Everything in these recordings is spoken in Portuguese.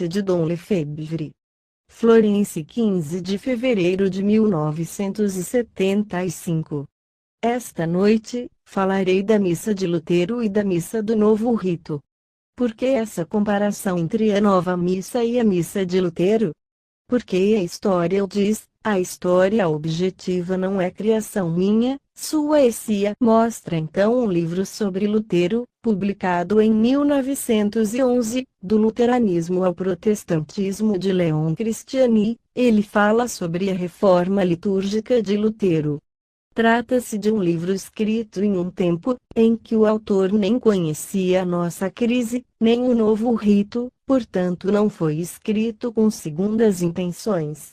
Florence de Dom Lefebvre. Florence, 15 de fevereiro de 1975. Esta noite, falarei da missa de Lutero e da missa do Novo Rito. Por que essa comparação entre a nova missa e a missa de Lutero? Porque a história o diz, a história objetiva não é criação minha. Sua Essia mostra então um livro sobre Lutero, publicado em 1911, do luteranismo ao protestantismo, de Leon Christiani. Ele fala sobre a reforma litúrgica de Lutero. Trata-se de um livro escrito em um tempo em que o autor nem conhecia a nossa crise, nem o novo rito, portanto não foi escrito com segundas intenções.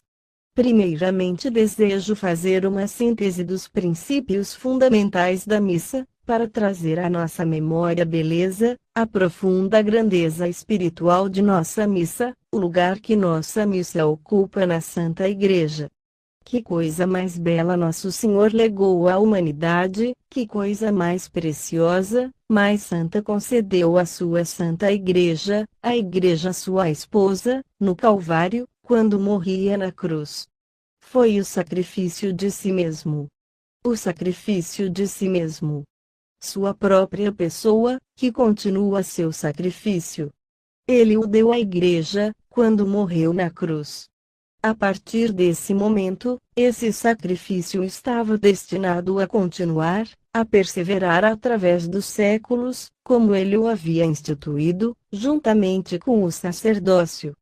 Primeiramente desejo fazer uma síntese dos princípios fundamentais da missa, para trazer à nossa memória a beleza, a profunda grandeza espiritual de nossa missa, o lugar que nossa missa ocupa na Santa Igreja. Que coisa mais bela Nosso Senhor legou à humanidade, que coisa mais preciosa, mais santa concedeu à sua Santa Igreja, a Igreja sua esposa, no Calvário, quando morria na cruz. Foi o sacrifício de si mesmo. O sacrifício de si mesmo. Sua própria pessoa, que continua seu sacrifício. Ele o deu à Igreja, quando morreu na cruz. A partir desse momento, esse sacrifício estava destinado a continuar, a perseverar através dos séculos, como ele o havia instituído, juntamente com o sacerdócio.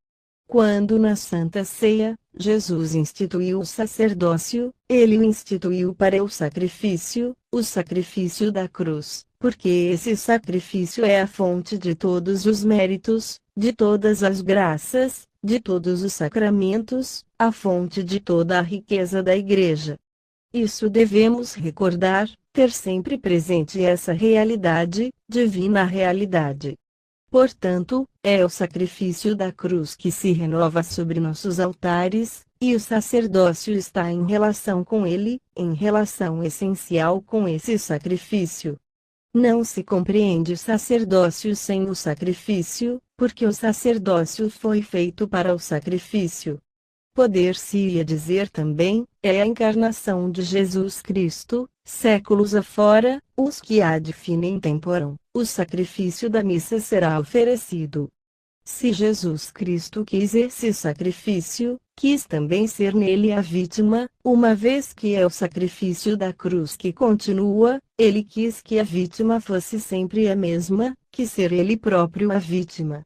Quando na Santa Ceia, Jesus instituiu o sacerdócio, ele o instituiu para o sacrifício da cruz, porque esse sacrifício é a fonte de todos os méritos, de todas as graças, de todos os sacramentos, a fonte de toda a riqueza da Igreja. Isso devemos recordar, ter sempre presente essa realidade, divina realidade. Portanto, é o sacrifício da cruz que se renova sobre nossos altares, e o sacerdócio está em relação com ele, em relação essencial com esse sacrifício. Não se compreende o sacerdócio sem o sacrifício, porque o sacerdócio foi feito para o sacrifício. Poder-se-ia dizer também, é a encarnação de Jesus Cristo, séculos afora, os que a definem temporam, o sacrifício da missa será oferecido. Se Jesus Cristo quis esse sacrifício, quis também ser nele a vítima, uma vez que é o sacrifício da cruz que continua, ele quis que a vítima fosse sempre a mesma, que ser ele próprio a vítima.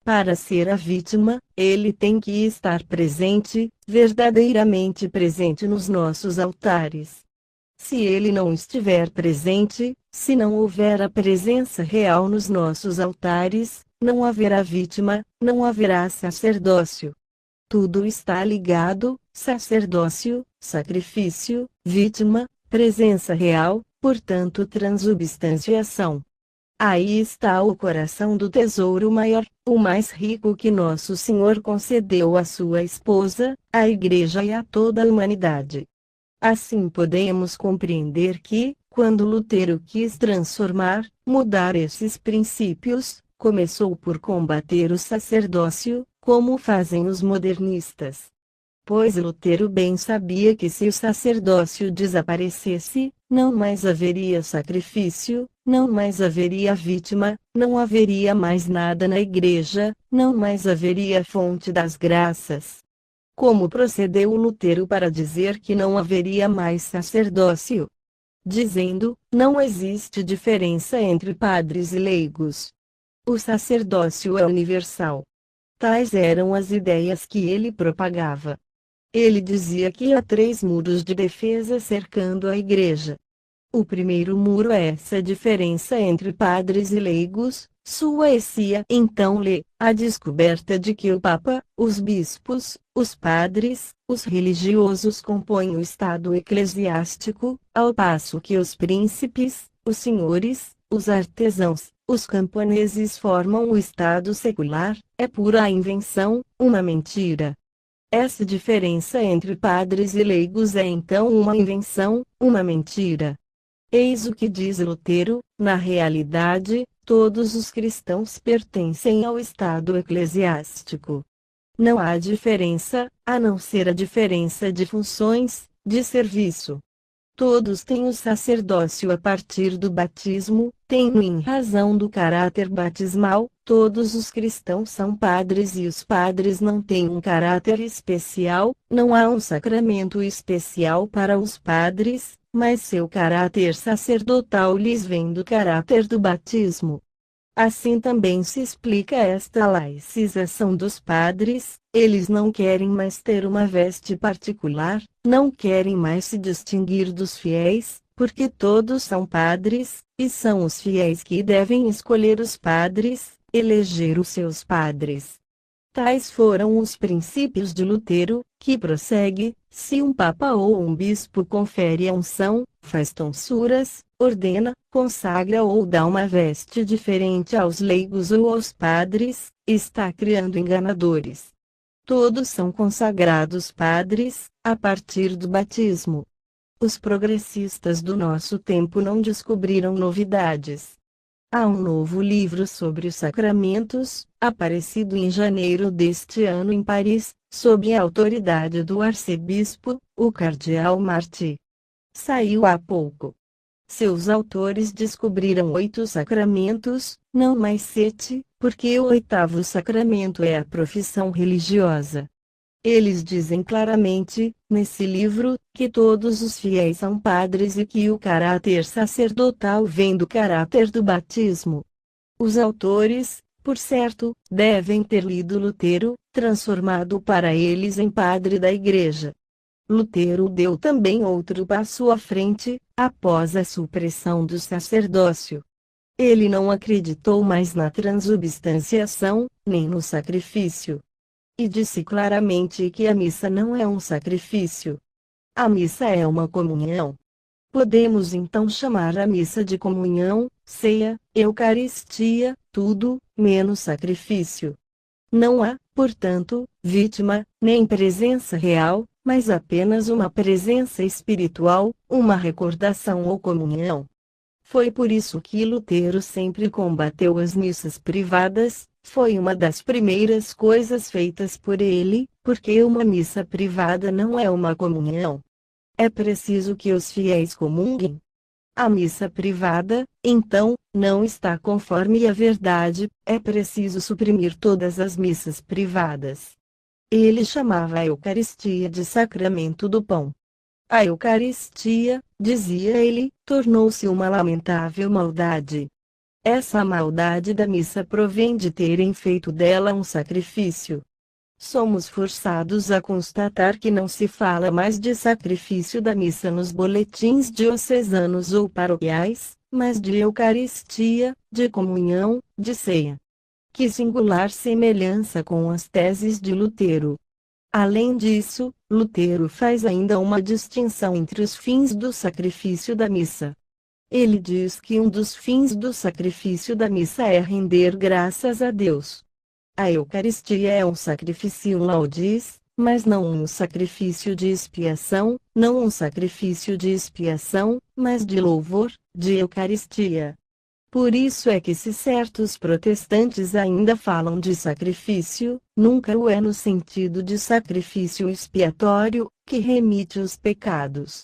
Para ser a vítima, ele tem que estar presente, verdadeiramente presente nos nossos altares. Se ele não estiver presente, se não houver a presença real nos nossos altares, não haverá vítima, não haverá sacerdócio. Tudo está ligado: sacerdócio, sacrifício, vítima, presença real, portanto transubstanciação. Aí está o coração do tesouro maior, o mais rico que Nosso Senhor concedeu à sua esposa, à Igreja e a toda a humanidade. Assim podemos compreender que, quando Lutero quis transformar, mudar esses princípios, começou por combater o sacerdócio, como fazem os modernistas. Pois Lutero bem sabia que se o sacerdócio desaparecesse, não mais haveria sacrifício, não mais haveria vítima, não haveria mais nada na Igreja, não mais haveria fonte das graças. Como procedeu Lutero para dizer que não haveria mais sacerdócio? Dizendo, não existe diferença entre padres e leigos. O sacerdócio é universal. Tais eram as ideias que ele propagava. Ele dizia que há 3 muros de defesa cercando a Igreja. O primeiro muro é essa diferença entre padres e leigos. Sua Essia então lê a descoberta de que o Papa, os bispos, os padres, os religiosos compõem o Estado eclesiástico, ao passo que os príncipes, os senhores, os artesãos, os camponeses formam o Estado secular. É pura invenção, uma mentira. Essa diferença entre padres e leigos é então uma invenção, uma mentira. Eis o que diz Lutero: na realidade, todos os cristãos pertencem ao estado eclesiástico. Não há diferença, a não ser a diferença de funções, de serviço. Todos têm o sacerdócio a partir do batismo, têm-no em razão do caráter batismal. Todos os cristãos são padres e os padres não têm um caráter especial, não há um sacramento especial para os padres, mas seu caráter sacerdotal lhes vem do caráter do batismo. Assim também se explica esta laicização dos padres, eles não querem mais ter uma veste particular, não querem mais se distinguir dos fiéis, porque todos são padres, e são os fiéis que devem escolher os padres, eleger os seus padres. Tais foram os princípios de Lutero, que prossegue: se um papa ou um bispo confere a unção, faz tonsuras, ordena, consagra ou dá uma veste diferente aos leigos ou aos padres, está criando enganadores. Todos são consagrados padres, a partir do batismo. Os progressistas do nosso tempo não descobriram novidades. Há um novo livro sobre os sacramentos, aparecido em janeiro deste ano em Paris, sob a autoridade do arcebispo, o cardeal Marty. Saiu há pouco. Seus autores descobriram 8 sacramentos, não mais 7, porque o 8º sacramento é a profissão religiosa. Eles dizem claramente, nesse livro, que todos os fiéis são padres e que o caráter sacerdotal vem do caráter do batismo. Os autores, por certo, devem ter lido Lutero, transformado para eles em padre da Igreja. Lutero deu também outro passo à frente, após a supressão do sacerdócio. Ele não acreditou mais na transubstanciação, nem no sacrifício. E disse claramente que a missa não é um sacrifício. A missa é uma comunhão. Podemos então chamar a missa de comunhão, ceia, eucaristia, tudo, menos sacrifício. Não há, portanto, vítima, nem presença real, mas apenas uma presença espiritual, uma recordação ou comunhão. Foi por isso que Lutero sempre combateu as missas privadas, foi uma das primeiras coisas feitas por ele, porque uma missa privada não é uma comunhão. É preciso que os fiéis comunguem. A missa privada, então, não está conforme à verdade, é preciso suprimir todas as missas privadas. Ele chamava a Eucaristia de sacramento do pão. A Eucaristia, dizia ele, tornou-se uma lamentável maldade. Essa maldade da missa provém de terem feito dela um sacrifício. Somos forçados a constatar que não se fala mais de sacrifício da missa nos boletins diocesanos ou paroquiais, mas de Eucaristia, de comunhão, de ceia. Que singular semelhança com as teses de Lutero. Além disso, Lutero faz ainda uma distinção entre os fins do sacrifício da missa. Ele diz que um dos fins do sacrifício da missa é render graças a Deus. A Eucaristia é um sacrifício laudis, mas não um sacrifício de expiação, não um sacrifício de expiação, mas de louvor, de Eucaristia. Por isso é que se certos protestantes ainda falam de sacrifício, nunca o é no sentido de sacrifício expiatório, que remite os pecados.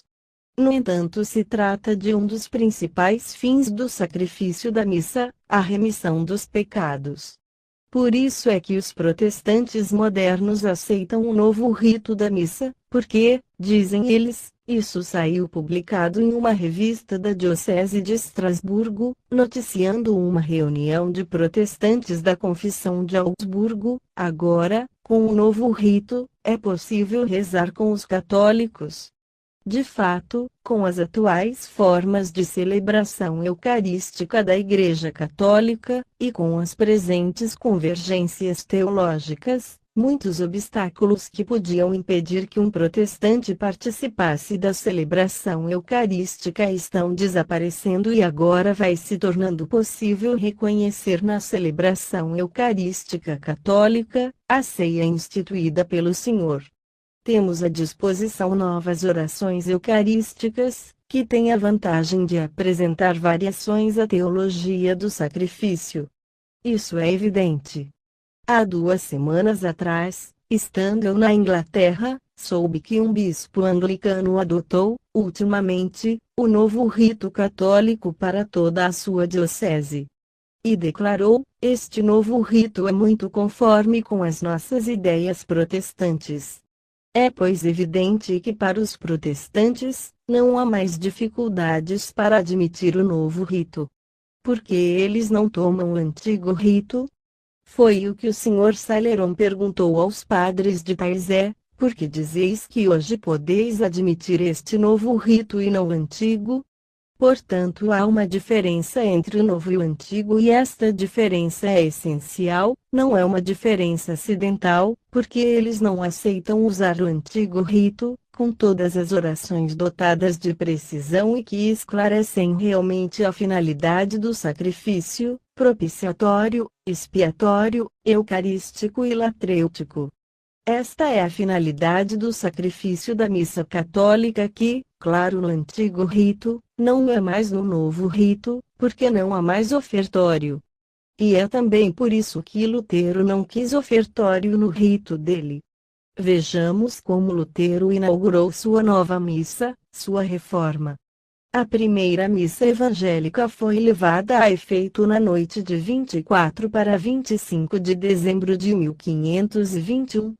No entanto, se trata de um dos principais fins do sacrifício da missa, a remissão dos pecados. Por isso é que os protestantes modernos aceitam o novo rito da missa, porque, dizem eles, isso saiu publicado em uma revista da Diocese de Estrasburgo, noticiando uma reunião de protestantes da Confissão de Augsburgo. Agora, com o novo rito, é possível rezar com os católicos. De fato, com as atuais formas de celebração eucarística da Igreja Católica, e com as presentes convergências teológicas, muitos obstáculos que podiam impedir que um protestante participasse da celebração eucarística estão desaparecendo e agora vai se tornando possível reconhecer na celebração eucarística católica a ceia instituída pelo Senhor. temos à disposição novas orações eucarísticas, que têm a vantagem de apresentar variações à teologia do sacrifício. Isso é evidente. Há 2 semanas atrás, estando eu na Inglaterra, soube que um bispo anglicano adotou, ultimamente, o novo rito católico para toda a sua diocese. E declarou: este novo rito é muito conforme com as nossas ideias protestantes. É pois evidente que para os protestantes, não há mais dificuldades para admitir o novo rito. Porque eles não tomam o antigo rito? Foi o que o Sr. Saleron perguntou aos padres de Taizé: por que dizeis que hoje podeis admitir este novo rito e não o antigo? Portanto, há uma diferença entre o novo e o antigo, e esta diferença é essencial, não é uma diferença acidental, porque eles não aceitam usar o antigo rito, com todas as orações dotadas de precisão e que esclarecem realmente a finalidade do sacrifício, propiciatório, expiatório, eucarístico e latrêutico. Esta é a finalidade do sacrifício da missa católica que, claro, no antigo rito, não é mais no novo rito, porque não há mais ofertório. E é também por isso que Lutero não quis ofertório no rito dele. Vejamos como Lutero inaugurou sua nova missa, sua reforma. A primeira missa evangélica foi levada a efeito na noite de 24 para 25 de dezembro de 1521.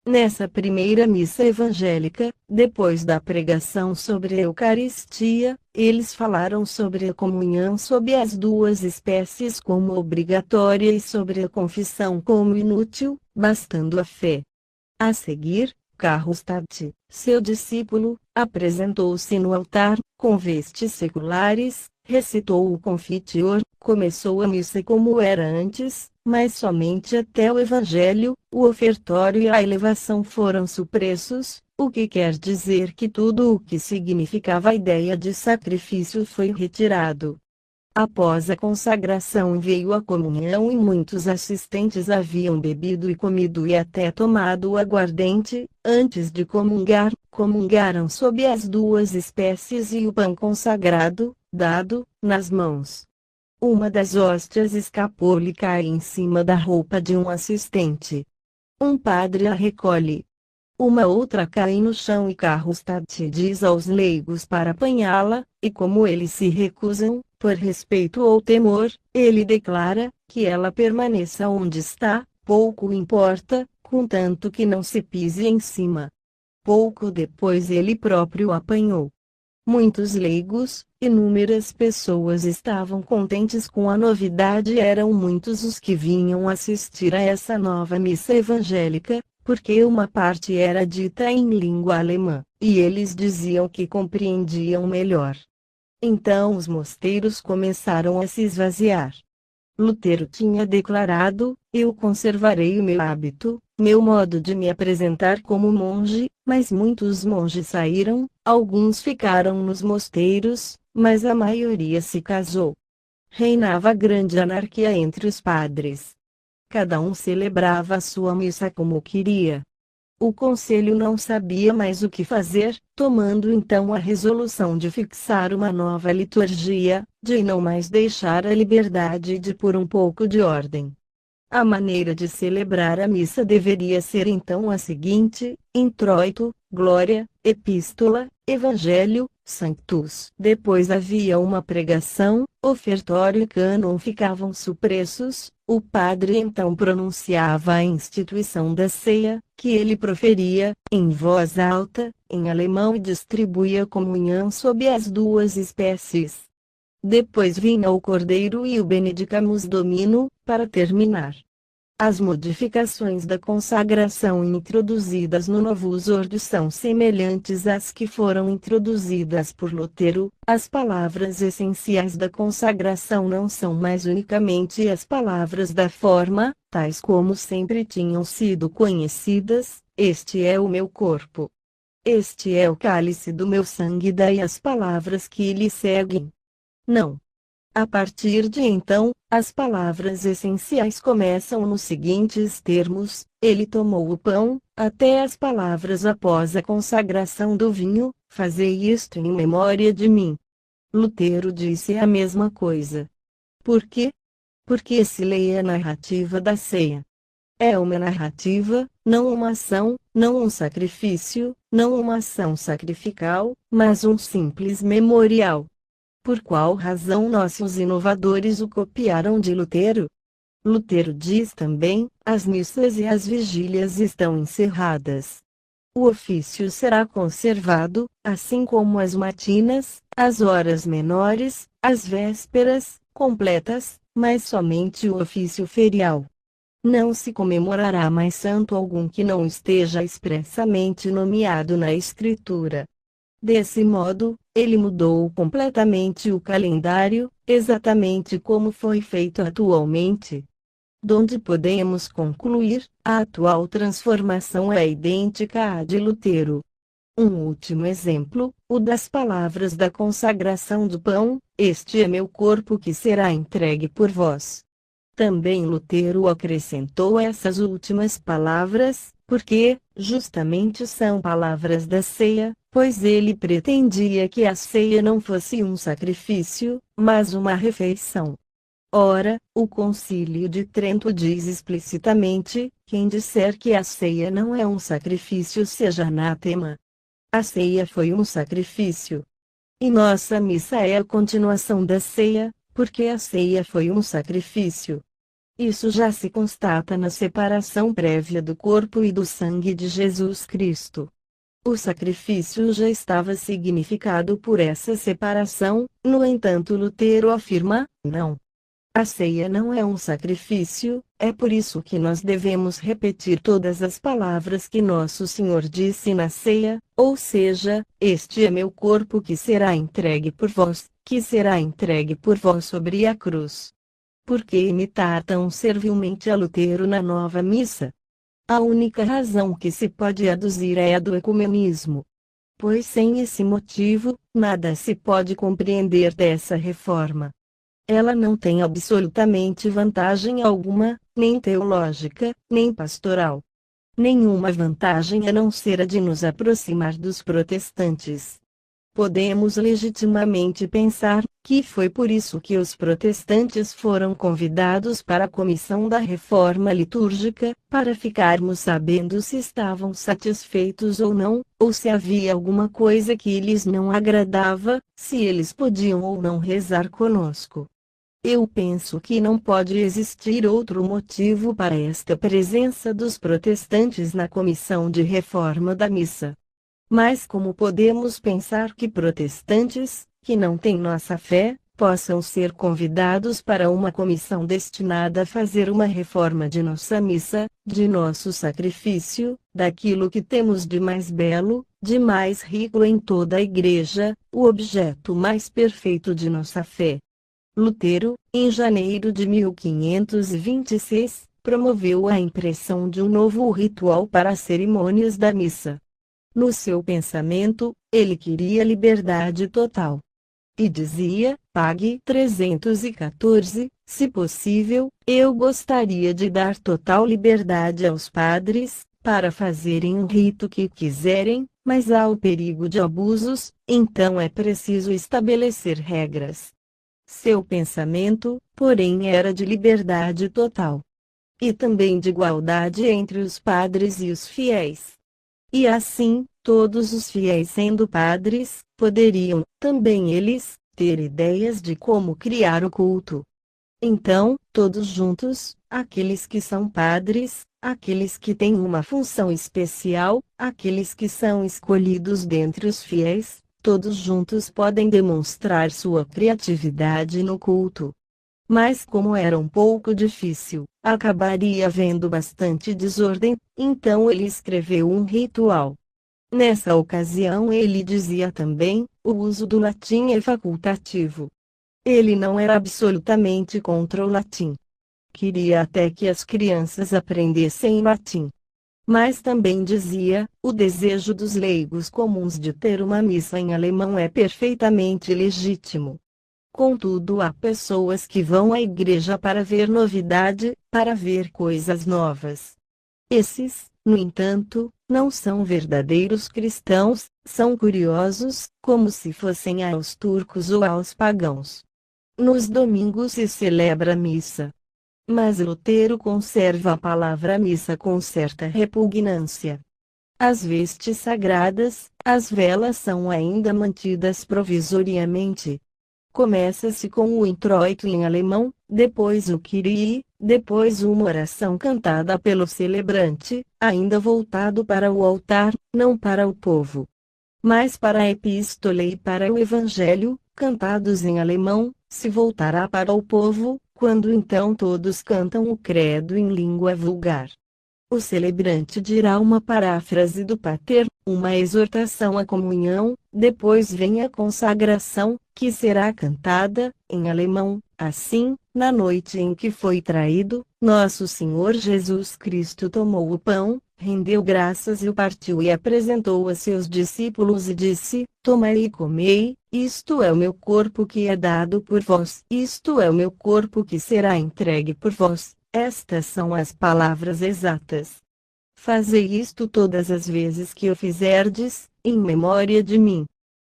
Nessa primeira missa evangélica, depois da pregação sobre a Eucaristia, eles falaram sobre a comunhão sob as 2 espécies como obrigatória e sobre a confissão como inútil, bastando a fé. A seguir, Karlstadt, seu discípulo, apresentou-se no altar, com vestes seculares, recitou o Confiteor, começou a missa como era antes, mas somente até o Evangelho, o ofertório e a elevação foram supressos, o que quer dizer que tudo o que significava a ideia de sacrifício foi retirado. Após a consagração veio a comunhão e muitos assistentes haviam bebido e comido e até tomado o aguardente, antes de comungar, comungaram sob as 2 espécies e o pão consagrado, dado, nas mãos. Uma das hóstias escapou-lhe e cai em cima da roupa de um assistente. Um padre a recolhe. Uma outra cai no chão e Karlstadt diz aos leigos para apanhá-la, e como eles se recusam, por respeito ou temor, ele declara que ela permaneça onde está, pouco importa, contanto que não se pise em cima. Pouco depois ele próprio apanhou. Muitos leigos, inúmeras pessoas estavam contentes com a novidade e eram muitos os que vinham assistir a essa nova missa evangélica, porque uma parte era dita em língua alemã, e eles diziam que compreendiam melhor. Então os mosteiros começaram a se esvaziar. Lutero tinha declarado: eu conservarei o meu hábito, meu modo de me apresentar como monge, mas muitos monges saíram, alguns ficaram nos mosteiros, mas a maioria se casou. Reinava grande anarquia entre os padres. Cada um celebrava a sua missa como queria. O conselho não sabia mais o que fazer, tomando então a resolução de fixar uma nova liturgia, de não mais deixar a liberdade e de pôr um pouco de ordem. A maneira de celebrar a missa deveria ser então a seguinte: introito, glória, epístola, evangelho, sanctus. Depois havia uma pregação, ofertório e cânon ficavam supressos, o padre então pronunciava a instituição da ceia, que ele proferia, em voz alta, em alemão e distribuía a comunhão sob as 2 espécies. Depois vinha o Cordeiro e o Benedicamus Domino, para terminar. As modificações da consagração introduzidas no Novo Ordo são semelhantes às que foram introduzidas por Lutero. As palavras essenciais da consagração não são mais unicamente as palavras da forma, tais como sempre tinham sido conhecidas: este é o meu corpo. Este é o cálice do meu sangue, daí as palavras que lhe seguem. Não. A partir de então, As palavras essenciais começam nos seguintes termos: ele tomou o pão, até as palavras após a consagração do vinho, fazei isto em memória de mim. Lutero disse a mesma coisa. Por quê? Porque se lê a narrativa da ceia. É uma narrativa, não uma ação, não um sacrifício, não uma ação sacrificial, mas um simples memorial. Por qual razão nossos inovadores o copiaram de Lutero? Lutero diz também: as missas e as vigílias estão encerradas. O ofício será conservado, assim como as matinas, as horas menores, as vésperas, completas, mas somente o ofício ferial. Não se comemorará mais santo algum que não esteja expressamente nomeado na Escritura. Desse modo, ele mudou completamente o calendário, exatamente como foi feito atualmente. Donde podemos concluir, a atual transformação é idêntica à de Lutero. Um último exemplo, o das palavras da consagração do pão: este é meu corpo que será entregue por vós. Também Lutero acrescentou essas últimas palavras, porque, justamente são palavras da ceia, pois ele pretendia que a ceia não fosse um sacrifício, mas uma refeição. Ora, o Concílio de Trento diz explicitamente: quem disser que a ceia não é um sacrifício seja anátema. A ceia foi um sacrifício. E nossa missa é a continuação da ceia, porque a ceia foi um sacrifício. Isso já se constata na separação prévia do corpo e do sangue de Jesus Cristo. O sacrifício já estava significado por essa separação, no entanto Lutero afirma: não. A ceia não é um sacrifício, é por isso que nós devemos repetir todas as palavras que Nosso Senhor disse na ceia, ou seja, este é meu corpo que será entregue por vós, que será entregue por vós sobre a cruz. Por que imitar tão servilmente a Lutero na nova missa? A única razão que se pode aduzir é a do ecumenismo. Pois sem esse motivo, nada se pode compreender dessa reforma. Ela não tem absolutamente vantagem alguma, nem teológica, nem pastoral. Nenhuma vantagem a não ser a de nos aproximar dos protestantes. Podemos legitimamente pensar que foi por isso que os protestantes foram convidados para a comissão da reforma litúrgica, para ficarmos sabendo se estavam satisfeitos ou não, ou se havia alguma coisa que lhes não agradava, se eles podiam ou não rezar conosco. Eu penso que não pode existir outro motivo para esta presença dos protestantes na comissão de reforma da missa. Mas como podemos pensar que protestantes, que não têm nossa fé, possam ser convidados para uma comissão destinada a fazer uma reforma de nossa missa, de nosso sacrifício, daquilo que temos de mais belo, de mais rico em toda a Igreja, o objeto mais perfeito de nossa fé? Lutero, em janeiro de 1526, promoveu a impressão de um novo ritual para as cerimônias da missa. No seu pensamento, ele queria liberdade total. E dizia: pague 314, se possível, eu gostaria de dar total liberdade aos padres, para fazerem o rito que quiserem, mas há o perigo de abusos, então é preciso estabelecer regras. Seu pensamento, porém, era de liberdade total. E também de igualdade entre os padres e os fiéis. E assim, todos os fiéis sendo padres, poderiam, também eles, ter ideias de como criar o culto. Então, todos juntos, aqueles que são padres, aqueles que têm uma função especial, aqueles que são escolhidos dentre os fiéis, todos juntos podem demonstrar sua criatividade no culto. Mas como era um pouco difícil, acabaria havendo bastante desordem, então ele escreveu um ritual. Nessa ocasião ele dizia também: o uso do latim é facultativo. Ele não era absolutamente contra o latim. Queria até que as crianças aprendessem latim. Mas também dizia: o desejo dos leigos comuns de ter uma missa em alemão é perfeitamente legítimo. Contudo, há pessoas que vão à igreja para ver novidade, para ver coisas novas. Esses, no entanto, não são verdadeiros cristãos, são curiosos, como se fossem aos turcos ou aos pagãos. Nos domingos se celebra a missa. Mas Lutero conserva a palavra missa com certa repugnância. As vestes sagradas, as velas são ainda mantidas provisoriamente. Começa-se com o introito em alemão, depois o Kyrie, depois uma oração cantada pelo celebrante, ainda voltado para o altar, não para o povo, mas para a epístola e para o evangelho, cantados em alemão, se voltará para o povo, quando então todos cantam o credo em língua vulgar. O celebrante dirá uma paráfrase do Pater, uma exortação à comunhão, depois vem a consagração, que será cantada, em alemão, assim, na noite em que foi traído, nosso Senhor Jesus Cristo tomou o pão, rendeu graças e o partiu e apresentou a seus discípulos e disse, tomai e comei, isto é o meu corpo que é dado por vós, isto é o meu corpo que será entregue por vós. Estas são as palavras exatas. Fazei isto todas as vezes que o fizerdes, em memória de mim.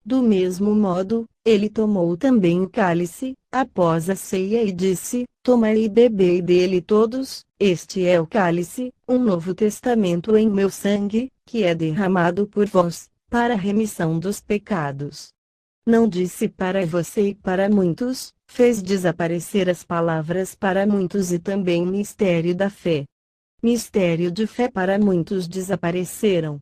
Do mesmo modo, ele tomou também o cálice, após a ceia e disse, tomai e bebei dele todos, este é o cálice, um novo testamento em meu sangue, que é derramado por vós, para a remissão dos pecados. Não disse para você e para muitos, fez desaparecer as palavras para muitos e também mistério da fé. Mistério de fé para muitos desapareceram.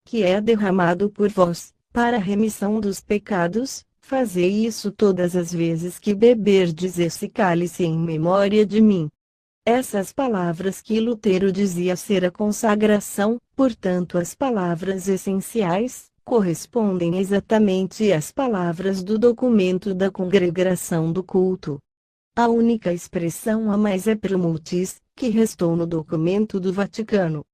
Que é derramado por vós, para a remissão dos pecados, fazei isso todas as vezes que beberdes esse cálice em memória de mim. Essas palavras que Lutero dizia ser a consagração, portanto as palavras essenciais, correspondem exatamente às palavras do documento da Congregação do Culto. A única expressão a mais é primultis, que restou no documento do Vaticano.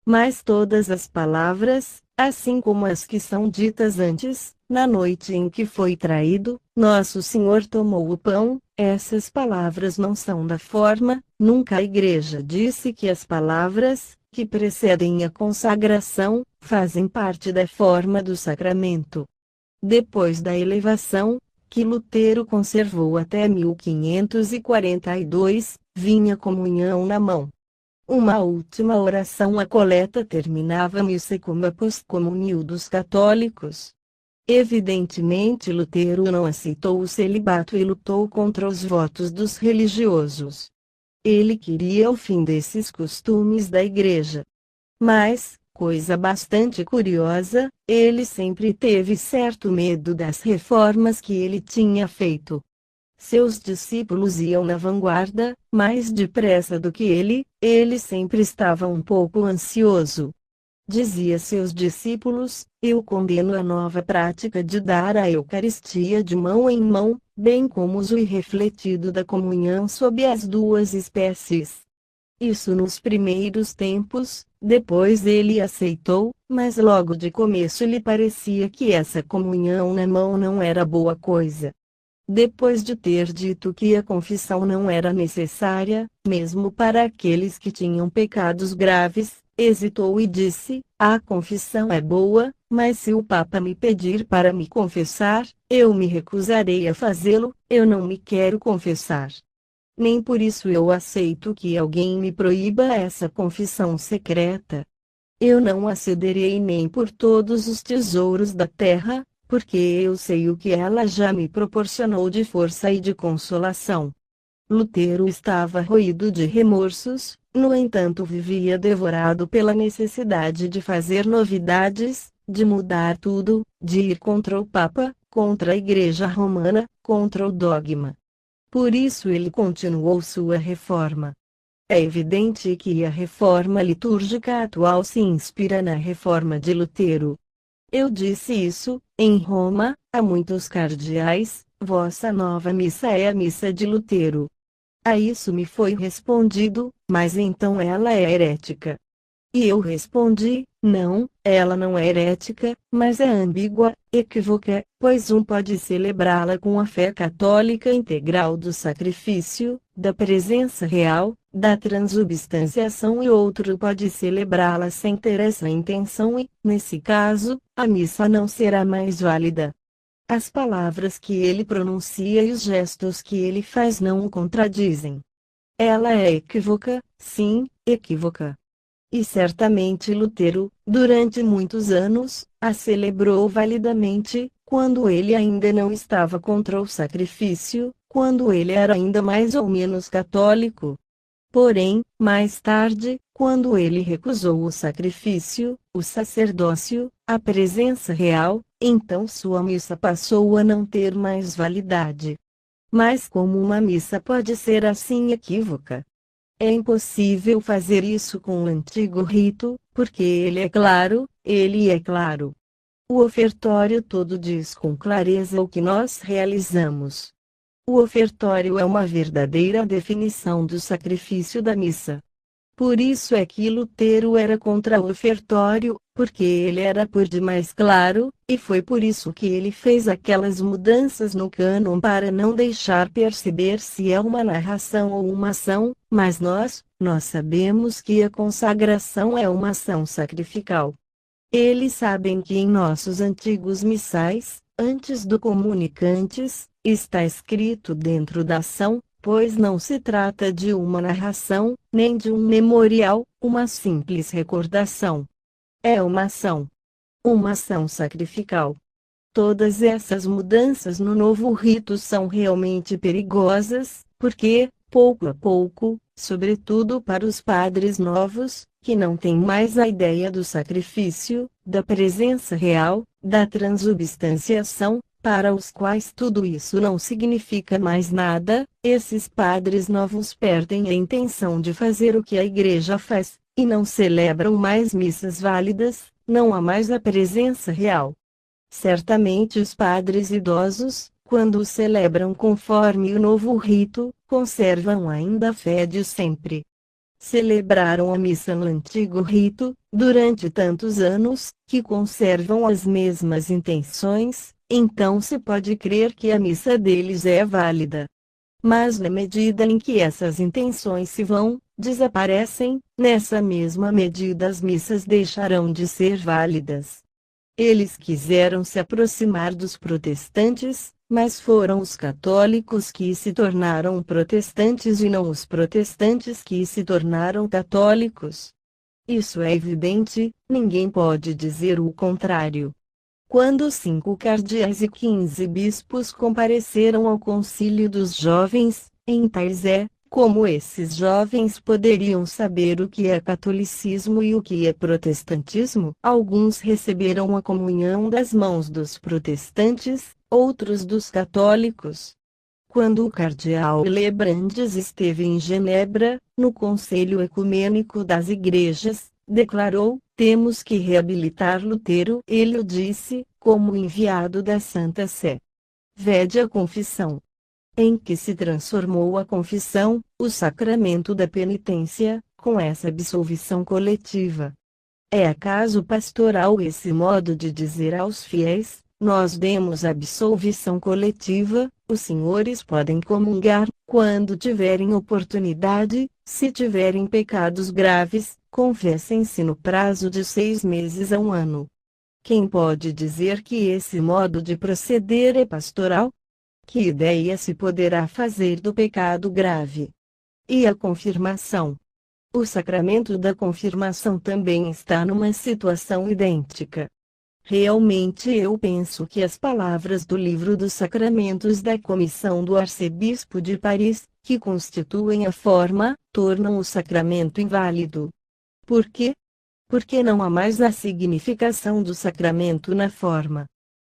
Mas todas as palavras, assim como as que são ditas antes, na noite em que foi traído, nosso Senhor tomou o pão, essas palavras não são da forma, nunca a Igreja disse que as palavras, que precedem a consagração, fazem parte da forma do sacramento. Depois da elevação, que Lutero conservou até 1542, vinha a comunhão na mão. Uma última oração à coleta terminava a missa como a postcomunio dos católicos. Evidentemente Lutero não aceitou o celibato e lutou contra os votos dos religiosos. Ele queria o fim desses costumes da Igreja. Mas, coisa bastante curiosa, ele sempre teve certo medo das reformas que ele tinha feito. Seus discípulos iam na vanguarda, mais depressa do que ele sempre estava um pouco ansioso. Dizia a seus discípulos, eu condeno a nova prática de dar a Eucaristia de mão em mão, bem como o irrefletido da comunhão sob as duas espécies. Isso nos primeiros tempos, depois ele aceitou, mas logo de começo lhe parecia que essa comunhão na mão não era boa coisa. Depois de ter dito que a confissão não era necessária, mesmo para aqueles que tinham pecados graves, hesitou e disse, a confissão é boa, mas se o Papa me pedir para me confessar, eu me recusarei a fazê-lo, eu não me quero confessar. Nem por isso eu aceito que alguém me proíba essa confissão secreta. Eu não a cederei nem por todos os tesouros da terra, porque eu sei o que ela já me proporcionou de força e de consolação. Lutero estava roído de remorsos, no entanto vivia devorado pela necessidade de fazer novidades, de mudar tudo, de ir contra o Papa, contra a Igreja Romana, contra o dogma. Por isso ele continuou sua reforma. É evidente que a reforma litúrgica atual se inspira na reforma de Lutero. Eu disse isso, em Roma, a muitos cardeais, vossa nova missa é a missa de Lutero. A isso me foi respondido, mas então ela é herética. E eu respondi, não, ela não é herética, mas é ambígua, equívoca, pois um pode celebrá-la com a fé católica integral do sacrifício, da presença real, da transubstanciação e outro pode celebrá-la sem ter essa intenção e, nesse caso, a missa não será mais válida. As palavras que ele pronuncia e os gestos que ele faz não o contradizem. Ela é equívoca, sim, equívoca. E certamente Lutero, durante muitos anos, a celebrou validamente, quando ele ainda não estava contra o sacrifício, quando ele era ainda mais ou menos católico. Porém, mais tarde, quando ele recusou o sacrifício, o sacerdócio, a presença real, então sua missa passou a não ter mais validade. Mas como uma missa pode ser assim equívoca? É impossível fazer isso com o antigo rito, porque ele é claro. O ofertório todo diz com clareza o que nós realizamos. O ofertório é uma verdadeira definição do sacrifício da missa. Por isso é que Lutero era contra o ofertório, porque ele era por demais claro, e foi por isso que ele fez aquelas mudanças no cânon para não deixar perceber se é uma narração ou uma ação, mas nós sabemos que a consagração é uma ação sacrificial. Eles sabem que em nossos antigos missais, antes do comunicantes, está escrito dentro da ação, pois não se trata de uma narração, nem de um memorial, uma simples recordação. É uma ação sacrificial. Todas essas mudanças no novo rito são realmente perigosas, porque, pouco a pouco, sobretudo para os padres novos, que não têm mais a ideia do sacrifício, da presença real, da transubstanciação, para os quais tudo isso não significa mais nada, esses padres novos perdem a intenção de fazer o que a Igreja faz, e não celebram mais missas válidas, não há mais a presença real. Certamente os padres idosos, quando o celebram conforme o novo rito, conservam ainda a fé de sempre. Celebraram a missa no antigo rito, durante tantos anos, que conservam as mesmas intenções, então se pode crer que a missa deles é válida. Mas na medida em que essas intenções se vão, desaparecem, nessa mesma medida as missas deixarão de ser válidas. Eles quiseram se aproximar dos protestantes, mas foram os católicos que se tornaram protestantes e não os protestantes que se tornaram católicos. Isso é evidente, ninguém pode dizer o contrário. Quando 5 cardeais e 15 bispos compareceram ao concílio dos jovens, em Taizé, como esses jovens poderiam saber o que é catolicismo e o que é protestantismo? Alguns receberam a comunhão das mãos dos protestantes, outros dos católicos. Quando o cardeal Lebrandes esteve em Genebra, no Conselho Ecumênico das Igrejas, declarou: temos que reabilitar Lutero. Ele o disse, como enviado da Santa Sé. Vede a confissão. Em que se transformou a confissão, o sacramento da penitência, com essa absolvição coletiva. É acaso pastoral esse modo de dizer aos fiéis: nós demos absolvição coletiva, os senhores podem comungar, quando tiverem oportunidade, se tiverem pecados graves, confessem-se no prazo de 6 meses a 1 ano. Quem pode dizer que esse modo de proceder é pastoral? Que ideia se poderá fazer do pecado grave? E a confirmação? O sacramento da confirmação também está numa situação idêntica. Realmente eu penso que as palavras do livro dos sacramentos da comissão do arcebispo de Paris, que constituem a forma, tornam o sacramento inválido. Por quê? Porque não há mais a significação do sacramento na forma.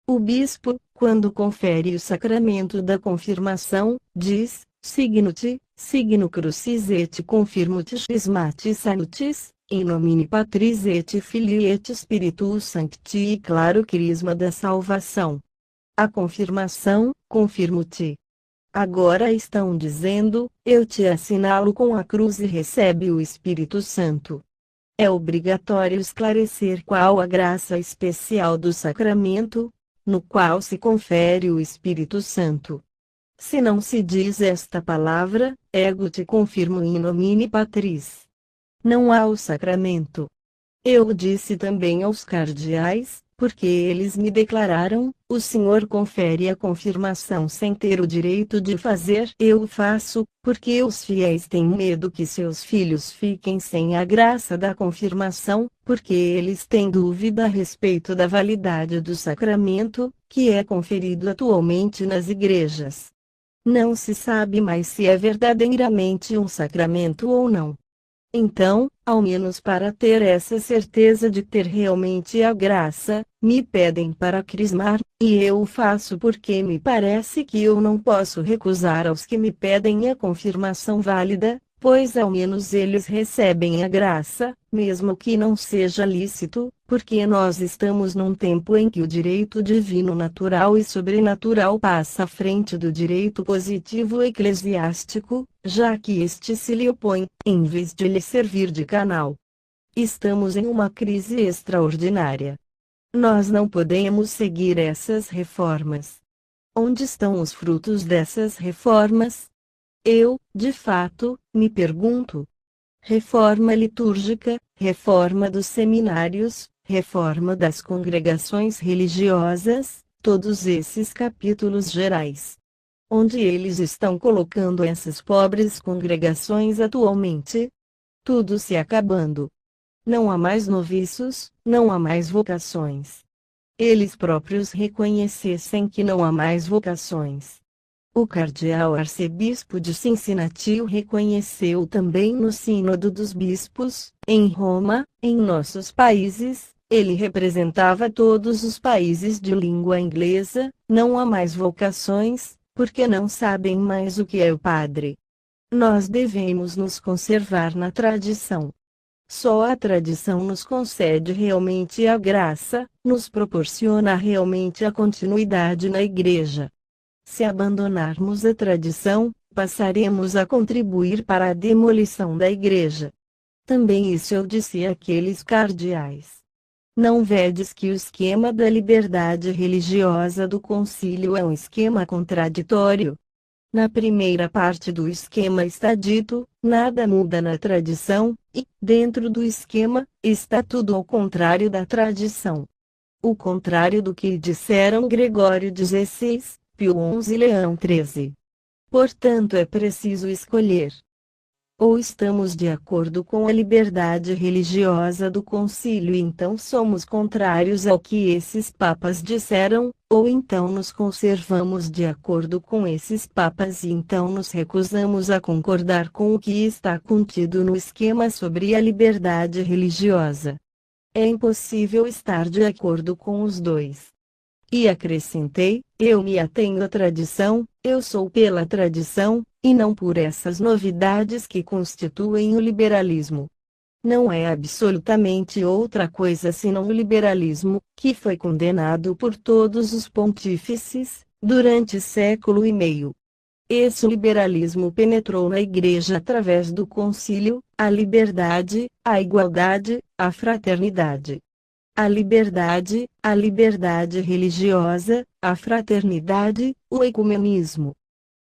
O bispo, quando confere o sacramento da confirmação, diz: signo-te, signo crucis et confirmo-te schismati salutis, in nomine Patris et Filii et Spiritus Sancti. E claro crisma da salvação. A confirmação, confirmo-te. Agora estão dizendo: eu te assinalo com a cruz e recebe o Espírito Santo. É obrigatório esclarecer qual a graça especial do sacramento, no qual se confere o Espírito Santo. Se não se diz esta palavra, ego te confirmo in nomine Patris. Não há o sacramento. Eu disse também aos cardeais, porque eles me declararam: o Senhor confere a confirmação sem ter o direito de fazer. Eu faço, porque os fiéis têm medo que seus filhos fiquem sem a graça da confirmação, porque eles têm dúvida a respeito da validade do sacramento, que é conferido atualmente nas igrejas. Não se sabe mais se é verdadeiramente um sacramento ou não. Então, ao menos para ter essa certeza de ter realmente a graça, me pedem para crismar, e eu o faço porque me parece que eu não posso recusar aos que me pedem a confirmação válida, pois ao menos eles recebem a graça, mesmo que não seja lícito, porque nós estamos num tempo em que o direito divino natural e sobrenatural passa à frente do direito positivo eclesiástico, já que este se lhe opõe, em vez de lhe servir de canal. Estamos em uma crise extraordinária. Nós não podemos seguir essas reformas. Onde estão os frutos dessas reformas? Eu, de fato, me pergunto. Reforma litúrgica, reforma dos seminários, reforma das congregações religiosas, todos esses capítulos gerais. Onde eles estão colocando essas pobres congregações atualmente? Tudo se acabando. Não há mais noviços, não há mais vocações. Eles próprios reconhecessem que não há mais vocações. O cardeal arcebispo de Cincinnati o reconheceu também no Sínodo dos Bispos, em Roma. Em nossos países, ele representava todos os países de língua inglesa. Não há mais vocações, porque não sabem mais o que é o padre. Nós devemos nos conservar na tradição. Só a tradição nos concede realmente a graça, nos proporciona realmente a continuidade na Igreja. Se abandonarmos a tradição, passaremos a contribuir para a demolição da Igreja. Também isso eu disse àqueles cardeais. Não vedes que o esquema da liberdade religiosa do concílio é um esquema contraditório? Na primeira parte do esquema está dito: nada muda na tradição, e, dentro do esquema, está tudo ao contrário da tradição. O contrário do que disseram Gregório XVI, Pio XI e Leão XIII. Portanto, é preciso escolher. Ou estamos de acordo com a liberdade religiosa do concílio e então somos contrários ao que esses papas disseram, ou então nos conservamos de acordo com esses papas e então nos recusamos a concordar com o que está contido no esquema sobre a liberdade religiosa. É impossível estar de acordo com os dois. E acrescentei: eu me atenho à tradição, eu sou pela tradição, e não por essas novidades que constituem o liberalismo. Não é absolutamente outra coisa senão o liberalismo, que foi condenado por todos os pontífices, durante século e meio. Esse liberalismo penetrou na Igreja através do concílio: a liberdade, a igualdade, a fraternidade. A liberdade religiosa, a fraternidade, o ecumenismo.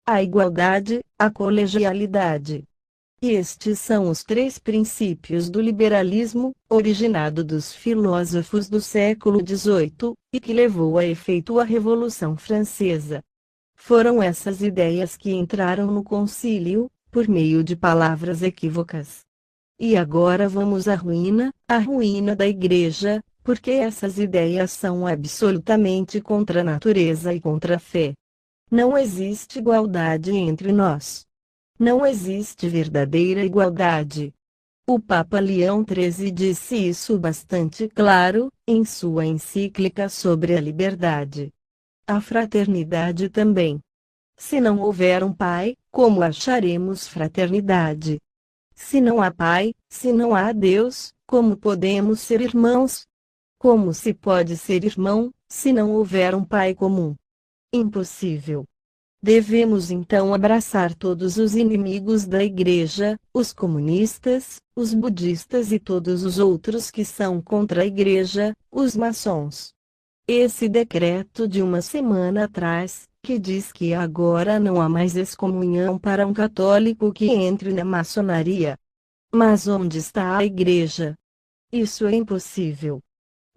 A igualdade, a colegialidade. E estes são os três princípios do liberalismo, originado dos filósofos do século XVIII, e que levou a efeito a Revolução Francesa. Foram essas ideias que entraram no concílio, por meio de palavras equívocas. E agora vamos à ruína da Igreja, porque essas ideias são absolutamente contra a natureza e contra a fé. Não existe igualdade entre nós. Não existe verdadeira igualdade. O Papa Leão XIII disse isso bastante claro, em sua encíclica sobre a liberdade. A fraternidade também. Se não houver um Pai, como acharemos fraternidade? Se não há Pai, se não há Deus, como podemos ser irmãos? Como se pode ser irmão, se não houver um Pai comum? Impossível. Devemos então abraçar todos os inimigos da Igreja, os comunistas, os budistas e todos os outros que são contra a Igreja, os maçons. Esse decreto de uma semana atrás, que diz que agora não há mais excomunhão para um católico que entre na maçonaria. Mas onde está a Igreja? Isso é impossível.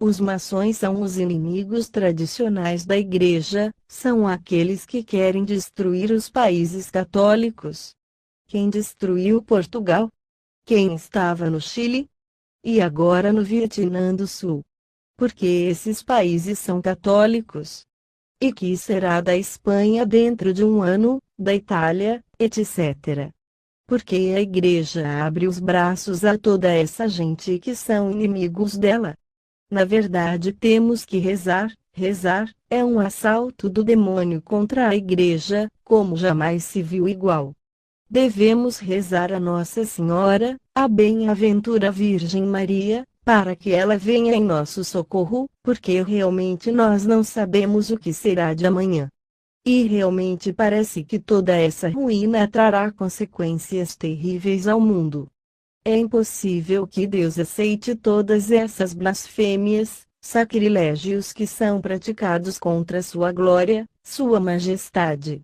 Os maçons são os inimigos tradicionais da Igreja, são aqueles que querem destruir os países católicos. Quem destruiu Portugal? Quem estava no Chile? E agora no Vietnã do Sul? Porque esses países são católicos. E que será da Espanha dentro de um ano, da Itália, etc. Porque a Igreja abre os braços a toda essa gente que são inimigos dela. Na verdade, temos que rezar. Rezar é um assalto do demônio contra a Igreja, como jamais se viu igual. Devemos rezar a Nossa Senhora, a Bem-aventura Virgem Maria, para que ela venha em nosso socorro, porque realmente nós não sabemos o que será de amanhã. E realmente parece que toda essa ruína trará consequências terríveis ao mundo. É impossível que Deus aceite todas essas blasfêmias, sacrilégios que são praticados contra sua glória, sua majestade.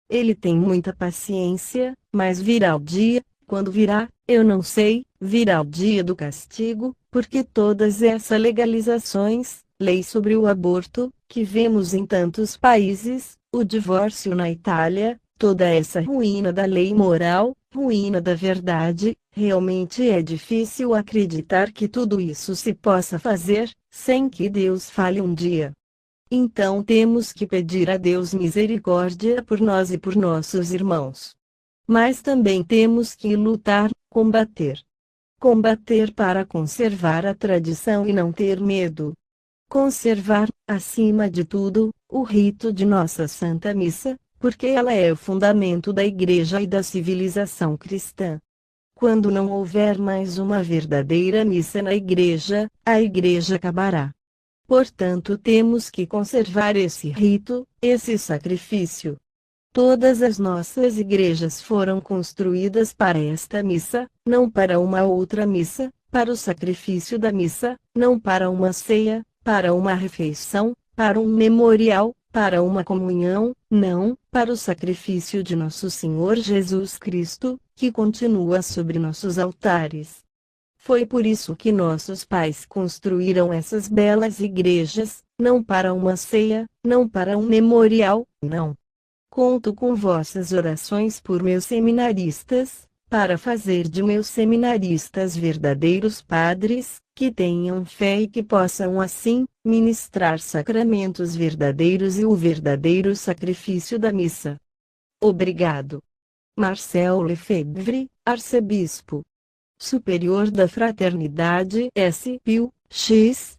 Ele tem muita paciência, mas virá o dia, quando virá, eu não sei, virá o dia do castigo, porque todas essas legalizações, lei sobre o aborto, que vemos em tantos países, o divórcio na Itália, toda essa ruína da lei moral, ruína da verdade, realmente é difícil acreditar que tudo isso se possa fazer, sem que Deus fale um dia. Então temos que pedir a Deus misericórdia por nós e por nossos irmãos. Mas também temos que lutar, combater. Combater para conservar a tradição e não ter medo. Conservar, acima de tudo, o rito de nossa Santa Missa, porque ela é o fundamento da Igreja e da civilização cristã. Quando não houver mais uma verdadeira missa na Igreja, a Igreja acabará. Portanto, temos que conservar esse rito, esse sacrifício. Todas as nossas igrejas foram construídas para esta missa, não para uma outra missa, para o sacrifício da missa, não para uma ceia, para uma refeição, para um memorial, para uma comunhão, não, para o sacrifício de nosso Senhor Jesus Cristo, que continua sobre nossos altares. Foi por isso que nossos pais construíram essas belas igrejas, não para uma ceia, não para um memorial, não. Conto com vossas orações por meus seminaristas, para fazer de meus seminaristas verdadeiros padres, que tenham fé e que possam assim, ministrar sacramentos verdadeiros e o verdadeiro sacrifício da missa. Obrigado. Marcel Lefebvre, Arcebispo Superior da Fraternidade S. Pio, X,